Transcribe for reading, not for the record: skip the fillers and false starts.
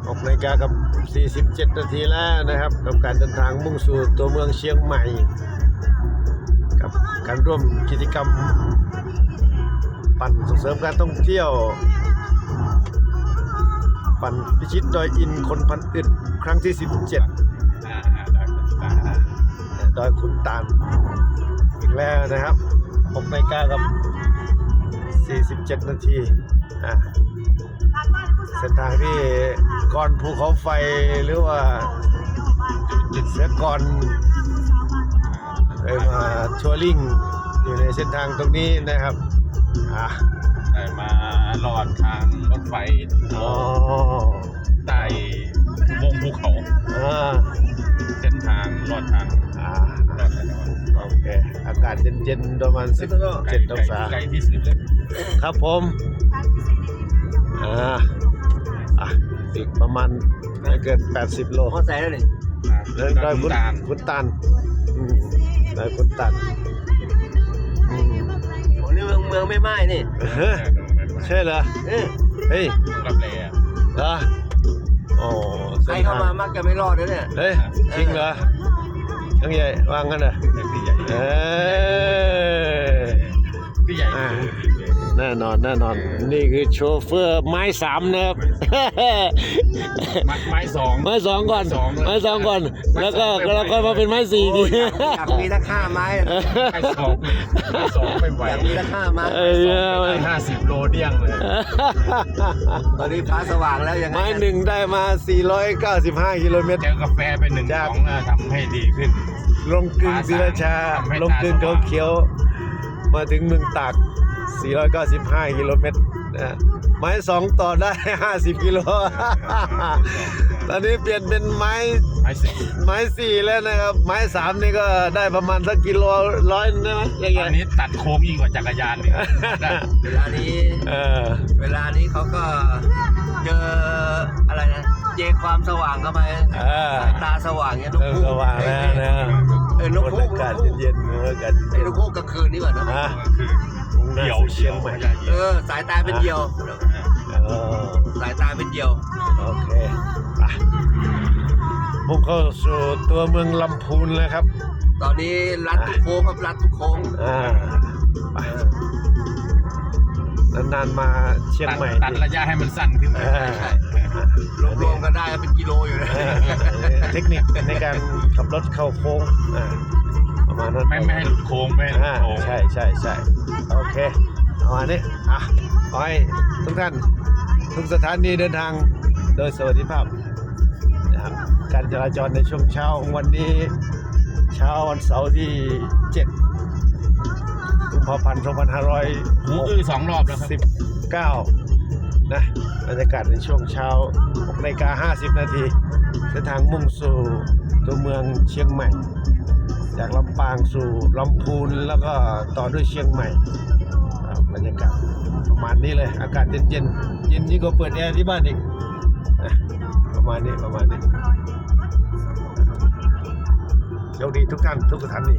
6 นาฬิกากับ47 นาทีแล้วนะครับกับการเดินทางมุ่งสู่ตัวเมืองเชียงใหม่กับการร่วมกิจกรรมปั่นส่งเสริมการท่องเที่ยวปั่นพิชิตดอยอินคนพันอึดครั้งที่17ดอยขุนตาลอีกแล้วนะครับ6 นาฬิกากับ47 นาทีเส้นทางที่ก่อนภูเขาไฟหรือว่าจุดเสียก่อนมาทัวริ่งอยู่ในเส้นทางตรงนี้นะครับได้มาลอดทางรถไฟใต้วงภูเขาเส้นทางลอดทางโอเคอากาศเย็นๆประมาณ17 องศาไกลที่สุดเลยครับผมอีกประมาณไม่เกิน80 โลเขาใส่แล้วนี่ดอยขุนตาลดอยขุนตาลผมนี่เมืองไม่ไหม้นี่ใช่เหรอเฮ้ยรับเลยเหรอโอ้ใครเข้ามามักจะไม่รอดเลยเนี่ยเฮ้ยจริงเหรอทั้งใหญ่วางกันเหรอพี่ใหญ่พี่ใหญ่แน่นอนนี่คือโชเฟอร์ไม้3นะครับไม้2ก่อนไม้2ก่อนแล้วก็มาเป็นไม้4ดีอยากมีทั้ง5 ไม้ไม้2ไม่ไหวอยากมีทั้ง5 ไม้50 โลเดี้ยงเลยตอนนี้ฟ้าสว่างแล้วยังไงไม้1ได้มา495 กิโลเมตรเจอกาแฟไป1 กล่องทำให้ดีขึ้นลงกึ่งศรีราชาลงกึ่งเขาเขียวมาถึงเมืองตาก495 กิโลเมตรไม้2ต่อได้50 กิโลตอนนี้เปลี่ยนเป็นไม้4แล้วนะครับไม้3นี่ก็ได้ประมาณสักกิโล100ได้ไหมตอนนี้ตัดโค้งยิ่งกว่าจักรยานนี่เวลานี้เขาก็เจออะไรนะเจอความสว่างเข้าไปตาสว่างเนี่ยนกคู่สว่างแล้วนะนกคู่อากาศเย็นๆอากาศนกคู่กลางคืนนี่ก่อนนะเดี่ยวเชียงใหม่สายตาเป็นเดียวสายตาเป็นเดียวโอเคมุ่งเข้าสู่ตัวเมืองลำพูนแล้วครับตอนนี้รัดทุกโค้งครับรัดทุกโค้งนานๆมาเชียงใหม่ตัดระยะให้มันสั้นขึ้นรวมกันได้เป็นกิโลอยู่นะเทคนิคในการขับรถเข้าโค้งประมาณนั้นไม่ให้หลุดโค้งไม่ใช่โอเคประมาณนี้ขอให้ทุกท่านทุกสถานีเดินทางโดยสวัสดิภาพนะครับการจราจรในช่วงเช้าของวันนี้เช้าวันเสาร์ที่7 กุมภาพันธ์ 2569 นะบรรยากาศในช่วงเช้า 6 นาฬิกา 50 นาทีเส้นทางมุ่งสู่ตัวเมืองเชียงใหม่จากลำปางสู่ลำพูนแล้วก็ต่อด้วยเชียงใหม่บรรยากาศประมาณนี้เลยอากาศเย็นยิ่งกว่าเปิดแอร์ที่บ้านอีกประมาณนี้โชคดีทุกท่านทุกสถานี